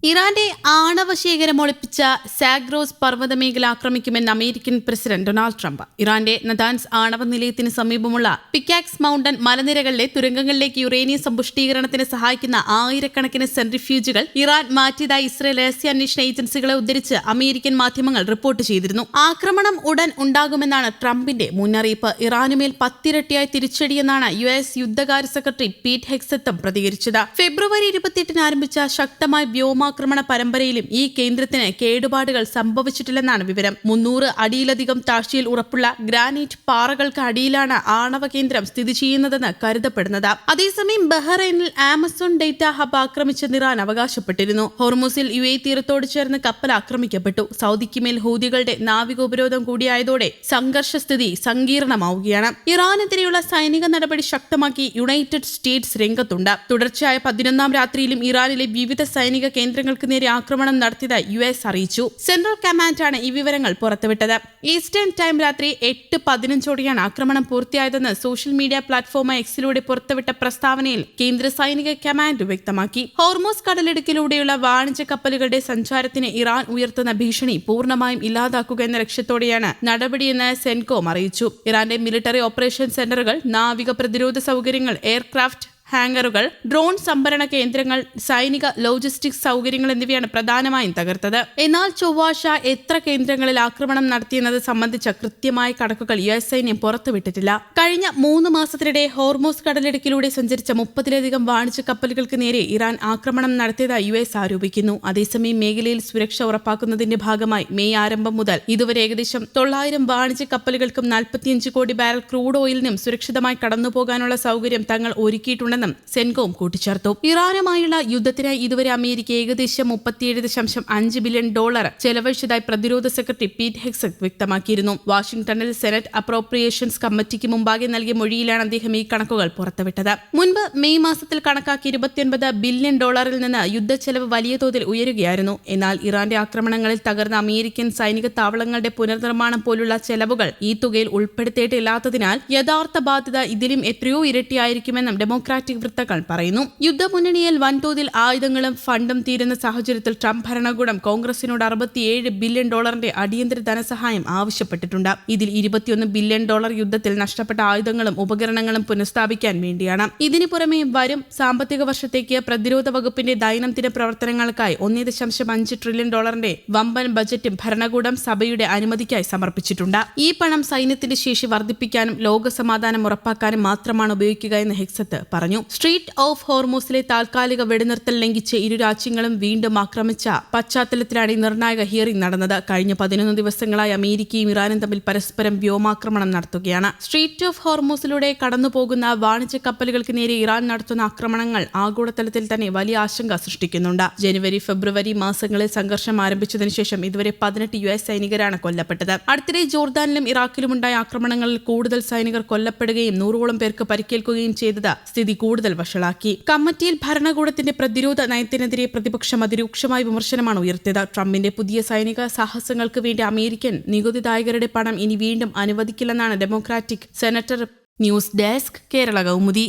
ഇറാന്റെ ആണവ ശേഖരം ഒളിപ്പിച്ച സാഗ്രോസ് പർവ്വതമേഖല ആക്രമിക്കുമെന്ന് അമേരിക്കൻ പ്രസിഡന്റ് ഡൊണാൾഡ് ട്രംപ്. ഇറാന്റെ നദാൻസ് ആണവ നിലയത്തിന് സമീപമുള്ള പിക്കാക്സ് മൗണ്ടൻ മലനിരകളിലെ തുരങ്കങ്ങളിലേക്ക് യുറേനിയം സമ്പുഷ്ടീകരണത്തിന് സഹായിക്കുന്ന ആയിരക്കണക്കിന് സെൻട്രിഫ്യൂജുകൾ ഇറാൻ മാറ്റിയതായി ഇസ്രയേൽ രഹസ്യാന്വേഷണ ഏജൻസികളെ ഉദ്ധരിച്ച് അമേരിക്കൻ മാധ്യമങ്ങൾ റിപ്പോർട്ട് ചെയ്തിരുന്നു. ആക്രമണം ഉടൻ ഉണ്ടാകുമെന്നാണ് ട്രംപിന്റെ മുന്നറിയിപ്പ്. ഇറാനുമേൽ 10 ഇരട്ടിയായി തിരിച്ചടിയെന്നാണ് US യുദ്ധകാര്യ സെക്രട്ടറി പീറ്റ് ഹെഗ്സെത്തും പ്രതികരിച്ചത്. ഫെബ്രുവരി 28-ന് ആരംഭിച്ച ശക്തമായ വ്യോമാക്രമണ പരമ്പരയിലും ഈ കേന്ദ്രത്തിന് കേടുപാടുകൾ സംഭവിച്ചിട്ടില്ലെന്നാണ് വിവരം. 300 അടിയിലധികം താഴ്ചയിൽ ഉറപ്പുള്ള ഗ്രാനൈറ്റ് പാറകൾക്ക് അടിയിലാണ് ആണവ കേന്ദ്രം സ്ഥിതി ചെയ്യുന്നതെന്ന് കരുതപ്പെടുന്നത്. അതേസമയം ബഹ്റൈനിൽ ആമസോൺ ഡേറ്റ ഹബ് ആക്രമിച്ചെന്ന് ഇറാൻ അവകാശപ്പെട്ടിരുന്നു. ഹോർമുസിൽ UAE തീരത്തോട് ചേർന്ന് കപ്പൽ ആക്രമിക്കപ്പെട്ടു. സൗദിക്ക് മേൽ ഹൂതികളുടെ നാവികോപരോധം കൂടിയായതോടെ സംഘർഷസ്ഥിതി സങ്കീർണമാവുകയാണ്. ഇറാനെതിരെയുള്ള സൈനിക നടപടി ശക്തമാക്കി യുണൈറ്റഡ് സ്റ്റേറ്റ്സ് രംഗത്തുണ്ട്. തുടർച്ചയായ 11-ാം രാത്രിയിലും ഇറാനിലെ വിവിധ സൈനിക കേന്ദ്രങ്ങൾക്ക് നേരെ ആക്രമണം നടത്തിയതായി US അറിയിച്ചു. സെൻട്രൽ കമാൻഡാണ് ഈ വിവരങ്ങൾ പുറത്തുവിട്ടത്. ഈസ്റ്റേൺ ടൈം രാത്രി 8:15 ആക്രമണം പൂർത്തിയായതെന്ന് സോഷ്യൽ മീഡിയ പ്ലാറ്റ്ഫോമായ എക്സിലൂടെ പുറത്തുവിട്ട പ്രസ്താവനയിൽ കേന്ദ്ര സൈനിക കമാൻഡ് വ്യക്തമാക്കി. ഹോർമൂസ് കടലിടുക്കിലൂടെയുള്ള വാണിജ്യ കപ്പലുകളുടെ സഞ്ചാരത്തിന് ഇറാൻ ഉയർത്തുന്ന ഭീഷണി പൂർണ്ണമായും ഇല്ലാതാക്കുക എന്ന ലക്ഷ്യത്തോടെയാണ് നടപടിയെന്ന് സെൻകോം അറിയിച്ചു. ഇറാന്റെ മിലിറ്ററി ഓപ്പറേഷൻ സെന്ററുകൾ, നാവിക പ്രതിരോധ സൗകര്യങ്ങൾ, എയർക്രാഫ്റ്റ് ഹാങ്ങറുകൾ, ഡ്രോൺ സംഭരണ കേന്ദ്രങ്ങൾ, സൈനിക ലോജിസ്റ്റിക്സ് സൗകര്യങ്ങൾ എന്നിവയാണ് പ്രധാനമായും തകർത്തത്. എന്നാൽ ചൊവ്വാഴ്ച എത്ര കേന്ദ്രങ്ങളിൽ ആക്രമണം നടത്തിയെന്നത് സംബന്ധിച്ച കൃത്യമായ കണക്കുകൾ US സൈന്യം പുറത്തുവിട്ടിട്ടില്ല. കഴിഞ്ഞ 3 മാസത്തിനിടെ ഹോർമൂസ് കടലിടുക്കിലൂടെ സഞ്ചരിച്ച 30-ലധികം വാണിജ്യ കപ്പലുകൾക്ക് നേരെ ഇറാൻ ആക്രമണം നടത്തിയതായി US ആരോപിക്കുന്നു. അതേസമയം മേഖലയിൽ സുരക്ഷ ഉറപ്പാക്കുന്നതിന്റെ ഭാഗമായി മെയ് ആരംഭം മുതൽ ഇതുവരെ ഏകദേശം 900 വാണിജ്യ കപ്പലുകൾക്കും 45 കോടി ബാരൽ ക്രൂഡ് ഓയിലിനും സുരക്ഷിതമായി കടന്നുപോകാനുള്ള സൗകര്യം തങ്ങൾ ഒരുക്കിയിട്ടുണ്ടെന്ന് സെൻകോം കൂട്ടിച്ചേർത്തു. ഇറാനുമായുള്ള യുദ്ധത്തിനായി ഇതുവരെ അമേരിക്ക ഏകദേശം $37.5 ബില്യൺ ചെലവഴിച്ചതായി പ്രതിരോധ സെക്രട്ടറി പീറ്റ് ഹെഗ്സെത്ത് വ്യക്തമാക്കിയിരുന്നു. വാഷിംഗ്ടണിൽ സെനറ്റ് അപ്രോപ്രിയേഷൻസ് കമ്മിറ്റിക്ക് മുമ്പാകെ നൽകിയ മൊഴിയിലാണ് അദ്ദേഹം ഈ കണക്കുകൾ പുറത്തുവിട്ടത്. മുൻപ് മെയ് മാസത്തിൽ കണക്കാക്കി $29 ബില്യൺ നിന്ന് യുദ്ധച്ചെലവ് വലിയ തോതിൽ ഉയരുകയായിരുന്നു. എന്നാൽ ഇറാന്റെ ആക്രമണങ്ങളിൽ തകർന്ന അമേരിക്കൻ സൈനിക താവളങ്ങളുടെ പുനർനിർമ്മാണം പോലുള്ള ചെലവുകൾ ഈ തുകയിൽ ഉൾപ്പെടുത്തിയിട്ടില്ലാത്തതിനാൽ യഥാർത്ഥ ബാധ്യത ഇതിലും എത്രയോ ഇരട്ടിയായിരിക്കുമെന്നും ഡെമോക്രാറ്റിക് വൃത്തങ്ങൾ പറയുന്നു. യുദ്ധമുന്നണിയിൽ വൻതോതിൽ ആയുധങ്ങളും ഫണ്ടും തീരുന്ന സാഹചര്യത്തിൽ ട്രംപ് ഭരണകൂടം കോൺഗ്രസിനോട് $67 ബില്യൺ അടിയന്തര ധനസഹായം ആവശ്യപ്പെട്ടിട്ടുണ്ട്. ഇതിൽ $21 ബില്യൺ യുദ്ധത്തിൽ നഷ്ടപ്പെട്ട ആയുധങ്ങളും ഉപകരണങ്ങളും പുനഃസ്ഥാപിക്കാൻ വേണ്ടിയാണ്. ഇതിനു പുറമെ വരും സാമ്പത്തിക വർഷത്തേക്ക് പ്രതിരോധ വകുപ്പിന്റെ ദൈനംദിന പ്രവർത്തനങ്ങൾക്കായി $1.5 ട്രില്യൺ വമ്പൻ ബജറ്റും ഭരണകൂടം സഭയുടെ അനുമതിക്കായി സമർപ്പിച്ചിട്ടുണ്ട്. ഈ പണം സൈന്യത്തിന്റെ ശേഷി വർദ്ധിപ്പിക്കാനും ലോകസമാധാനം ഉറപ്പാക്കാനും മാത്രമാണ് ഉപയോഗിക്കുക എന്ന് ഹെഗ്സെത്ത് പറഞ്ഞു. സ്ട്രീറ്റ് ഓഫ് ഹോർമൂസിലെ താൽക്കാലിക വെടിനിർത്തൽ ലംഘിച്ച് ഇരു രാജ്യങ്ങളും വീണ്ടും ആക്രമിച്ച പശ്ചാത്തലത്തിലാണ് ഈ നിർണായക ഹിയറിംഗ് നടന്നത്. കഴിഞ്ഞ 11 ദിവസങ്ങളായി അമേരിക്കയും ഇറാനും തമ്മിൽ പരസ്പരം വ്യോമാക്രമണം നടത്തുകയാണ്. സ്ട്രീറ്റ് ഓഫ് ഹോർമൂസിലൂടെ കടന്നുപോകുന്ന വാണിജ്യ കപ്പലുകൾക്ക് നേരെ ഇറാൻ നടത്തുന്ന ആക്രമണങ്ങൾ ആഗോളതലത്തിൽ തന്നെ വലിയ ആശങ്ക സൃഷ്ടിക്കുന്നുണ്ട്. ജനുവരി, ഫെബ്രുവരി മാസങ്ങളിൽ സംഘർഷം ആരംഭിച്ചതിനു ശേഷം ഇതുവരെ 18 US സൈനികരാണ് കൊല്ലപ്പെട്ടത്. അടുത്തിടെ ജോർദാനിലും ഇറാഖിലുമുണ്ടായ ആക്രമണങ്ങളിൽ കൂടുതൽ സൈനികർ കൊല്ലപ്പെടുകയും 100ഓളം പേർക്ക് പരിക്കേൽക്കുകയും ചെയ്തത് സ്ഥിതി കൂടുതൽ വഷളാക്കി. കമ്മിറ്റിയിൽ ഭരണകൂടത്തിന്റെ പ്രതിരോധ നയത്തിനെതിരെ പ്രതിപക്ഷം അതിരൂക്ഷമായ വിമർശനമാണ് ഉയർത്തിയത്. ട്രംപിന്റെ പുതിയ സൈനിക സാഹസങ്ങൾക്ക് വേണ്ടി അമേരിക്കൻ നികുതിദായകരുടെ പണം ഇനി വീണ്ടും അനുവദിക്കില്ലെന്നാണ് democratic senator. News desk, Kerala Kaumudi.